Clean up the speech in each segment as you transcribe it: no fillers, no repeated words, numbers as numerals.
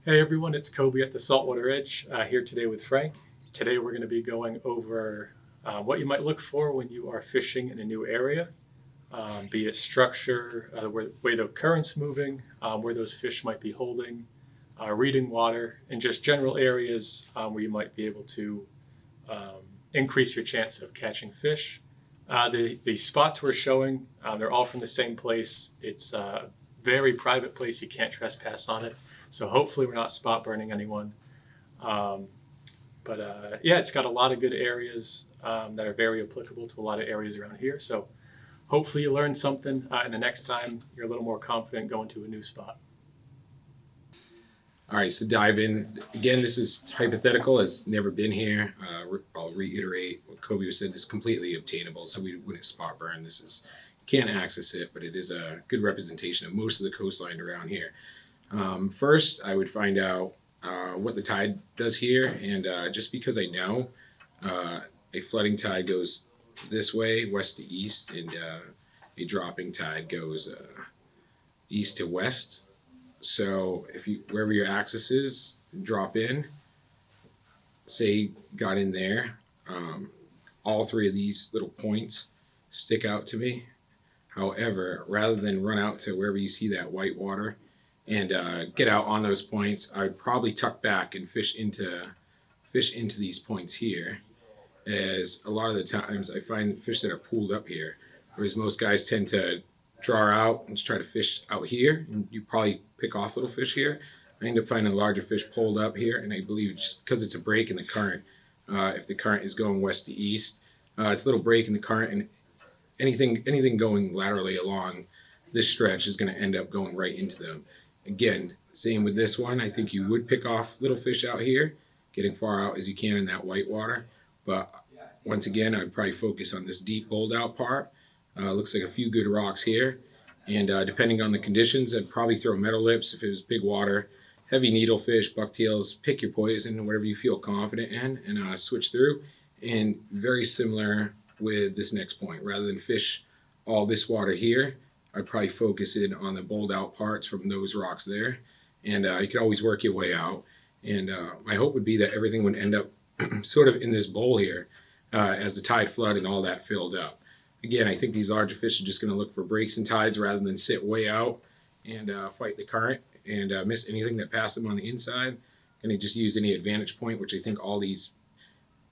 Hey everyone, it's Kobe at the Saltwater Edge here today with Frank. Today we're going to be going over what you might look for when you are fishing in a new area, be it structure, the way the current's moving, where those fish might be holding, reading water, and just general areas where you might be able to um, increase your chance of catching fish. The spots we're showing, they're all from the same place. It's a very private place. You can't trespass on it. So hopefully we're not spot burning anyone. Um, but yeah, it's got a lot of good areas that are very applicable to a lot of areas around here. So hopefully you learn something, and the next time you're a little more confident going to a new spot. All right, so dive in. Again, this is hypothetical, has never been here. I'll reiterate what Kobe said, this is completely obtainable, so we wouldn't spot burn. This is, you can't access it, but it is a good representation of most of the coastline around here. First, I would find out what the tide does here, and just because I know a flooding tide goes this way, west to east, and a dropping tide goes east to west. So if you wherever your axis is, drop in. Say got in there. All three of these little points stick out to me. However, rather than run out to wherever you see that white water and get out on those points, I would probably tuck back and fish into these points here. As a lot of the times I find fish that are pooled up here, whereas most guys tend to draw out and just try to fish out here, and you probably pick off little fish here. I end up finding larger fish pulled up here, and I believe just because it's a break in the current, if the current is going west to east, it's a little break in the current, and anything going laterally along this stretch is going to end up going right into them. Again, same with this one. I think you would pick off little fish out here, getting far out as you can in that white water. But once again, I'd probably focus on this deep bowled out part. Looks like a few good rocks here. And depending on the conditions, I'd probably throw metal lips if it was big water, heavy needlefish, bucktails, pick your poison, whatever you feel confident in, and switch through. And very similar with this next point. Rather than fish all this water here, I'd probably focus in on the bowled out parts from those rocks there. And you could always work your way out. And my hope would be that everything would end up sort of in this bowl here as the tide flood and all that filled up. Again, I think these larger fish are just going to look for breaks and tides rather than sit way out and fight the current and miss anything that passes them on the inside. And they just use any advantage point, which I think all these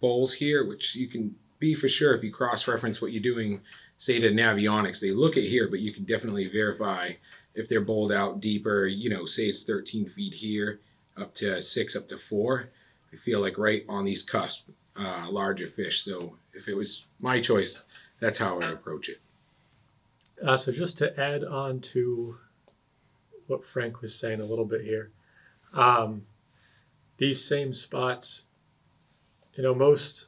bowls here, which you can be for sure if you cross-reference what you're doing, say to Navionics, they look at here, but you can definitely verify if they're bowled out deeper, say it's 13 feet here, up to 6, up to 4. I feel like right on these cusp, larger fish. So if it was my choice, that's how I would approach it. So just to add on to what Frank was saying a little bit here, um, these same spots, most,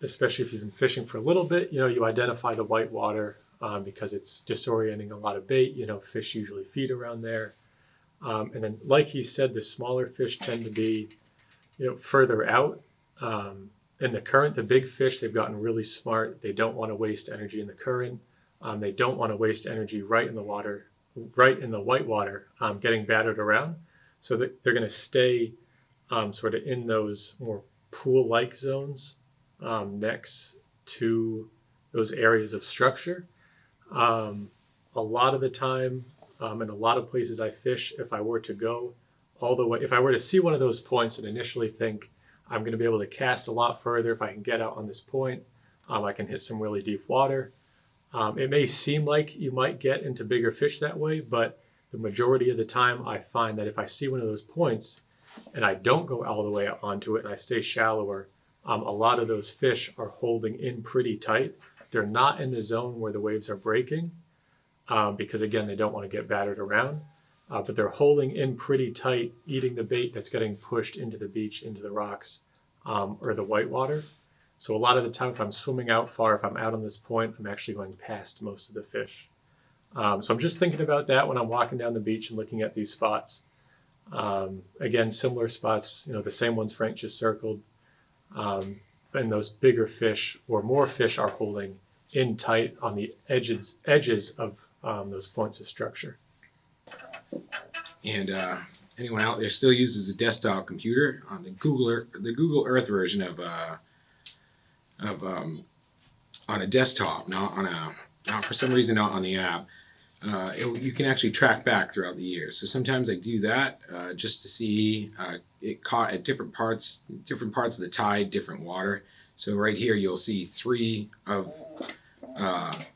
especially if you've been fishing for a little bit, you identify the white water because it's disorienting a lot of bait. Fish usually feed around there. And then, like he said, the smaller fish tend to be, further out in the current. The big fish, they've gotten really smart. They don't want to waste energy in the current. They don't want to waste energy right in the water, right in the white water, getting battered around. So that they're going to stay sort of in those more pool-like zones next to those areas of structure. A lot of the time, in a lot of places I fish, if I were to go all the way, if I were to see one of those points and initially think I'm going to be able to cast a lot further if I can get out on this point, I can hit some really deep water. It may seem like you might get into bigger fish that way, but the majority of the time I find that if I see one of those points and I don't go all the way onto it and I stay shallower, a lot of those fish are holding in pretty tight. They're not in the zone where the waves are breaking because, again, they don't want to get battered around. But they're holding in pretty tight, eating the bait that's getting pushed into the beach, into the rocks, or the whitewater. So a lot of the time, if I'm swimming out far, if I'm out on this point, I'm actually going past most of the fish. So I'm just thinking about that when I'm walking down the beach and looking at these spots. Again, similar spots, the same ones Frank just circled. And those bigger fish or more fish are holding in tight on the edges of those points of structure. And anyone out there still uses a desktop computer on the Google Earth version of on a desktop, not for some reason not on the app. You can actually track back throughout the year. So sometimes I do that just to see it caught at different parts of the tide, different water. So right here you'll see 3 of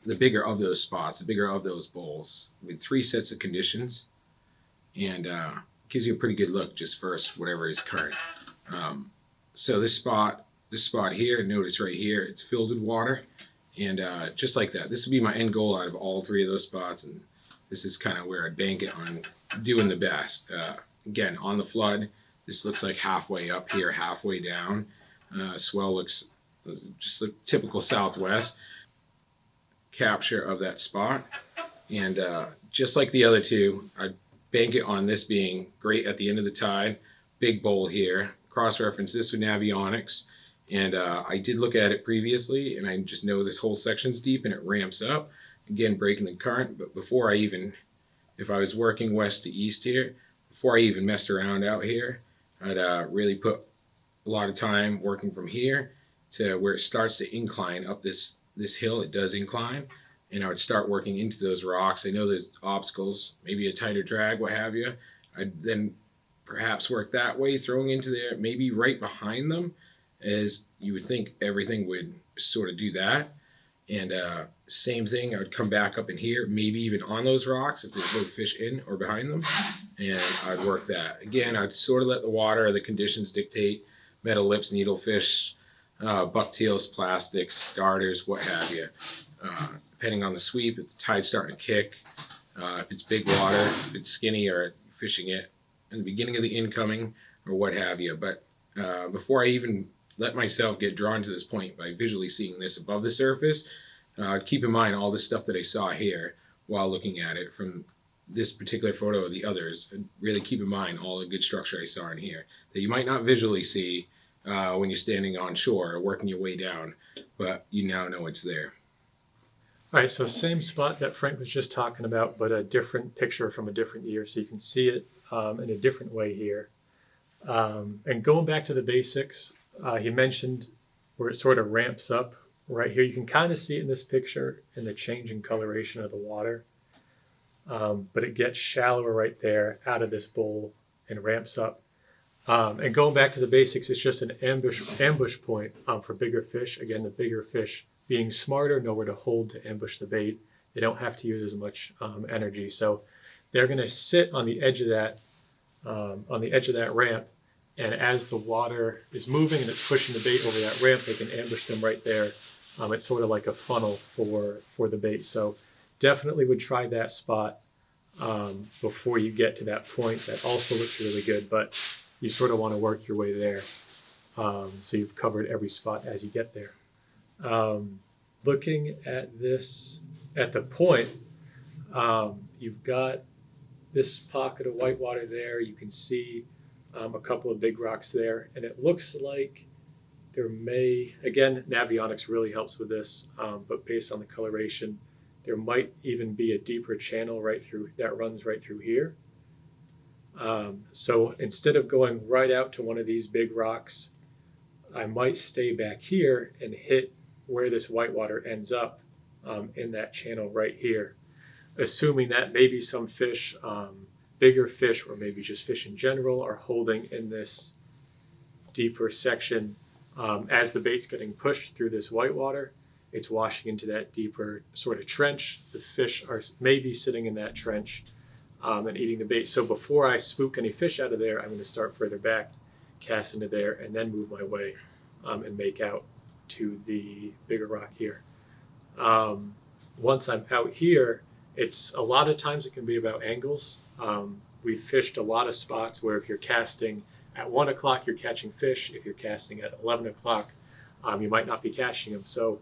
the bigger of those spots, the bigger of those bowls, with 3 sets of conditions, and gives you a pretty good look just first whatever is current. So this spot here, notice right here, it's filled with water. And just like that, this would be my end goal out of all 3 of those spots, and this is kind of where I bank it on doing the best. Again, on the flood, this looks like halfway up here, halfway down. Swell looks just a typical Southwest capture of that spot. And just like the other 2, I bank it on this being great at the end of the tide. Big bowl here. Cross-reference this with Navionics. And I did look at it previously, and I just know this whole section's deep and it ramps up. Again, breaking the current. But before I even, if I was working west to east here, before I even messed around out here, I'd really put a lot of time working from here to where it starts to incline up this hill. It does incline. And I would start working into those rocks. I know there's obstacles, maybe a tighter drag, what have you. I'd then perhaps work that way, throwing into there, maybe right behind them, as you would think everything would sort of do that. And same thing, I would come back up in here, maybe even on those rocks if there's no fish in or behind them, and I'd work that. Again, I'd sort of let the water or the conditions dictate. Metal lips, needlefish, bucktails, plastics, darters, what have you. Depending on the sweep, if the tide's starting to kick, if it's big water, if it's skinny, or fishing it in the beginning of the incoming, or what have you. But before I even let myself get drawn to this point by visually seeing this above the surface, keep in mind all the stuff that I saw here while looking at it from this particular photo or the others, and really keep in mind all the good structure I saw in here that you might not visually see when you're standing on shore or working your way down, but you now know it's there. All right, so same spot that Frank was just talking about, but a different picture from a different year, so you can see it in a different way here. And going back to the basics, he mentioned where it sort of ramps up right here. You can kind of see it in this picture in the change in coloration of the water, but it gets shallower right there out of this bowl and ramps up. And going back to the basics, it's just an ambush point for bigger fish. Again, the bigger fish being smarter, know where to hold to ambush the bait. They don't have to use as much energy, so they're going to sit on the edge of that ramp. And as the water is moving and it's pushing the bait over that ramp, they can ambush them right there. It's sort of like a funnel for the bait. So definitely would try that spot before you get to that point. That also looks really good, but you sort of want to work your way there. So you've covered every spot as you get there. Looking at this, at the point, you've got this pocket of whitewater there. You can see a couple of big rocks there, and it looks like there may, again, Navionics really helps with this, but based on the coloration, there might even be a deeper channel right through that runs right through here. So instead of going right out to one of these big rocks, I might stay back here and hit where this whitewater ends up in that channel right here, assuming that maybe some fish, bigger fish, or maybe just fish in general, are holding in this deeper section. As the bait's getting pushed through this whitewater, it's washing into that deeper sort of trench. The fish are maybe sitting in that trench and eating the bait. So before I spook any fish out of there, I'm going to start further back, cast into there, and then move my way and make out to the bigger rock here. Once I'm out here, it's a lot of times it can be about angles. We've fished a lot of spots where if you're casting at 1 o'clock, you're catching fish. If you're casting at 11 o'clock, you might not be catching them. So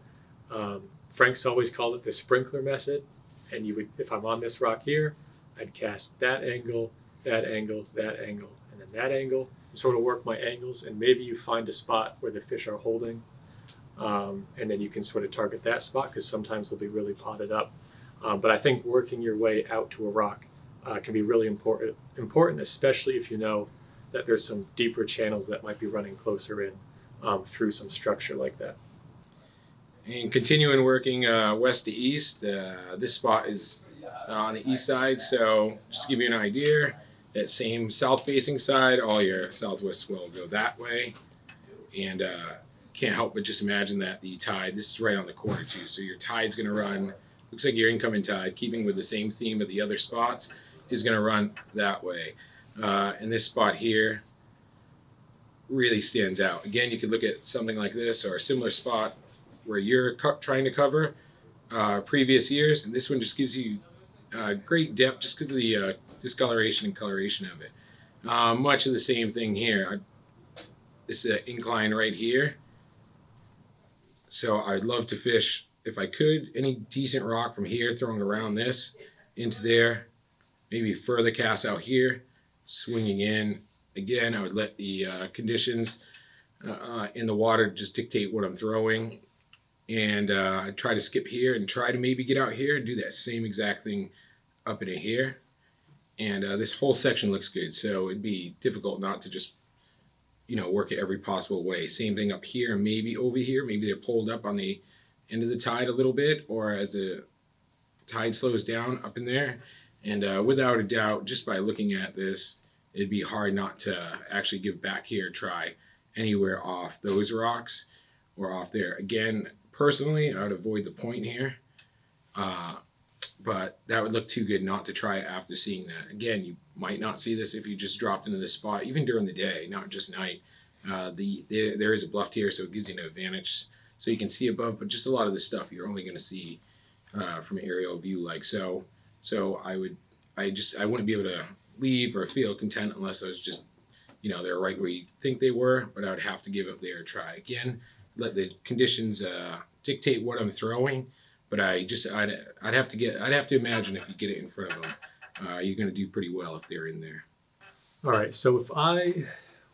Frank's always called it the sprinkler method. And you would, if I'm on this rock here, I'd cast that angle, that angle, that angle, and then that angle, and sort of work my angles. And maybe you find a spot where the fish are holding, and then you can sort of target that spot because sometimes they'll be really potted up. But I think working your way out to a rock can be really important, especially if you know that there's some deeper channels that might be running closer in through some structure like that. And continuing working west to east, this spot is on the east side. So just to give you an idea, that same south-facing side, all your southwest will go that way. And can't help but just imagine that the tide, this is right on the corner too, so your tide's going to run, looks like your incoming tide, keeping with the same theme of the other spots, is going to run that way. And this spot here really stands out. Again, you could look at something like this or a similar spot where you're trying to cover previous years, and this one just gives you great depth just because of the discoloration and coloration of it. Much of the same thing here. This is an incline right here. So I'd love to fish, if I could, any decent rock from here, throwing around this into there, maybe further cast out here, swinging in. Again, I would let the conditions in the water just dictate what I'm throwing. And I try to skip here and try to maybe get out here and do that same exact thing up into here. And this whole section looks good, so it'd be difficult not to just work it every possible way. Same thing up here, maybe over here. Maybe they're pulled up on the end of the tide a little bit, or as the tide slows down up in there. And without a doubt, just by looking at this, it'd be hard not to actually give back here a try anywhere off those rocks or off there. Again, personally, I would avoid the point here. But that would look too good not to try after seeing that. Again, you might not see this if you just dropped into this spot, even during the day, not just night. There is a bluff here, so it gives you an advantage. So you can see above, but just a lot of this stuff you're only going to see from aerial view like so. So I wouldn't be able to leave or feel content unless I was just, they're right where you think they were, but I would have to give up there a try. Again, let the conditions dictate what I'm throwing. But I'd have to imagine if you get it in front of them, you're going to do pretty well if they're in there. All right, so if I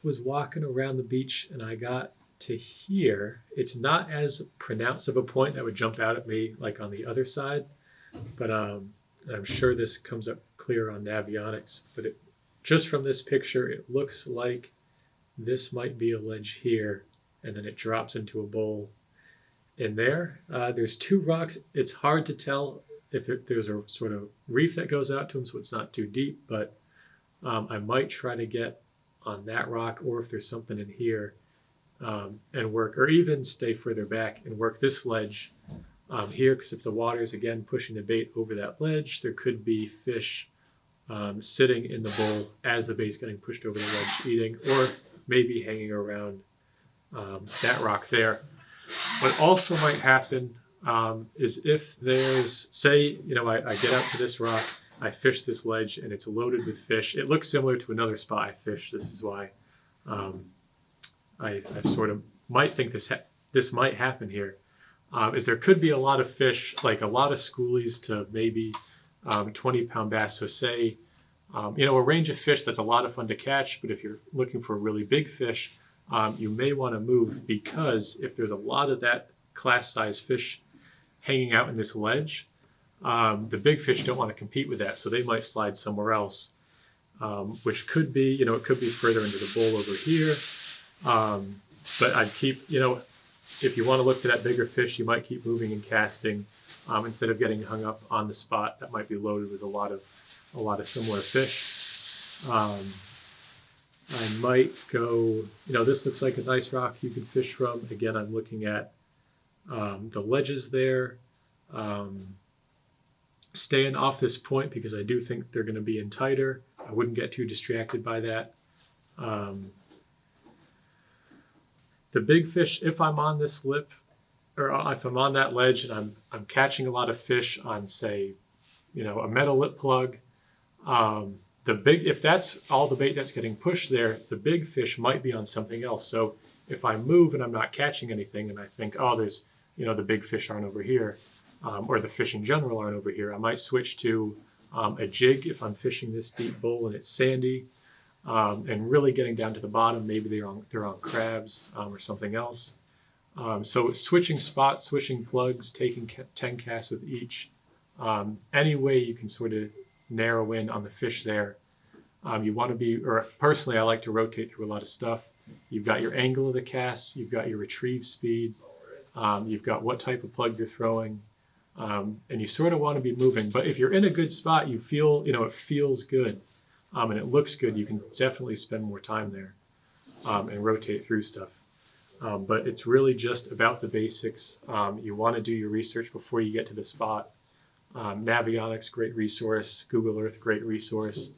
was walking around the beach and I got to here, it's not as pronounced of a point that would jump out at me like on the other side, but I'm sure this comes up clear on Navionics. But just from this picture, it looks like this might be a ledge here, and then it drops into a bowl in there. There's two rocks. It's hard to tell if there's a sort of reef that goes out to them, so it's not too deep, but I might try to get on that rock, or if there's something in here, and work, or even stay further back and work this ledge here, because if the water is again pushing the bait over that ledge, there could be fish sitting in the bowl as the bait's getting pushed over the ledge feeding, or maybe hanging around that rock there. What also might happen is if there's, say, I get out to this rock, I fish this ledge, and it's loaded with fish. It looks similar to another spot I fished. This is why I sort of might think this might happen here. Is there could be a lot of fish, like a lot of schoolies to maybe 20-pound bass. So say, a range of fish that's a lot of fun to catch, but if you're looking for really big fish, you may want to move, because if there's a lot of that class size fish hanging out in this ledge, the big fish don't want to compete with that, so they might slide somewhere else, which could be, it could be further into the bowl over here. But I'd keep, if you want to look for that bigger fish, you might keep moving and casting instead of getting hung up on the spot that might be loaded with a lot of similar fish. I might go, this looks like a nice rock you can fish from. Again, I'm looking at the ledges there. Staying off this point because I do think they're going to be in tighter. I wouldn't get too distracted by that. The big fish, if I'm on this lip, or if I'm on that ledge and I'm catching a lot of fish on, say, a metal lip plug, if that's all the bait that's getting pushed there, the big fish might be on something else. So if I move and I'm not catching anything and I think, there's, the big fish aren't over here, or the fish in general aren't over here, I might switch to a jig if I'm fishing this deep bowl and it's sandy, and really getting down to the bottom. Maybe they're on crabs or something else. So switching spots, switching plugs, taking 10 casts with each. Any way you can sort of narrow in on the fish there. You want to be, or personally, I like to rotate through a lot of stuff. You've got your angle of the cast, you've got your retrieve speed, you've got what type of plug you're throwing, and you sort of want to be moving. But if you're in a good spot, you feel, it feels good, and it looks good, you can definitely spend more time there and rotate through stuff. But it's really just about the basics. You want to do your research before you get to the spot. Navionics, great resource. Google Earth, great resource.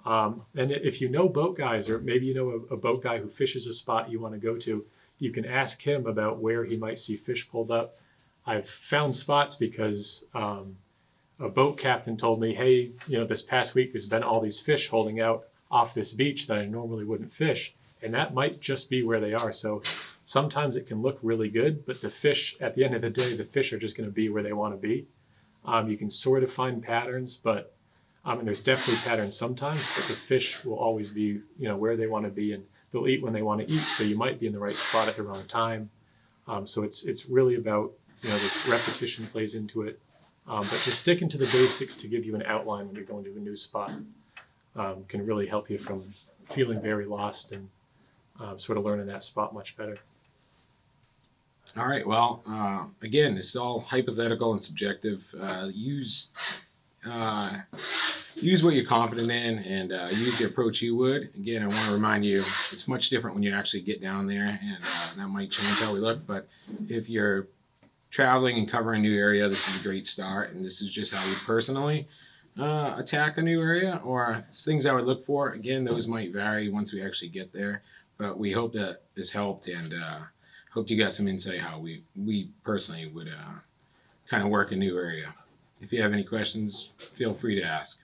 And if you know boat guys, or maybe you know a boat guy who fishes a spot you want to go to, you can ask him about where he might see fish pulled up. I've found spots because a boat captain told me, hey, this past week there's been all these fish holding out off this beach that I normally wouldn't fish. And that might just be where they are. So sometimes it can look really good, but the fish, at the end of the day, the fish are just going to be where they want to be. You can sort of find patterns, but and there's definitely patterns sometimes, but the fish will always be, where they want to be, and they'll eat when they want to eat. So you might be in the right spot at the wrong time. So it's really about, this repetition plays into it. But just sticking to the basics to give you an outline when you're going to a new spot can really help you from feeling very lost and sort of learning that spot much better. All right. Well, again, this is all hypothetical and subjective. Use what you're confident in, and use the approach you would. Again, I want to remind you, it's much different when you actually get down there, and that might change how we look. But if you're traveling and covering a new area, this is a great start, and this is just how we personally attack a new area, or things I would look for. Again, those might vary once we actually get there, but we hope that this helped, and hope you got some insight how we personally would kind of work a new area. If you have any questions, feel free to ask.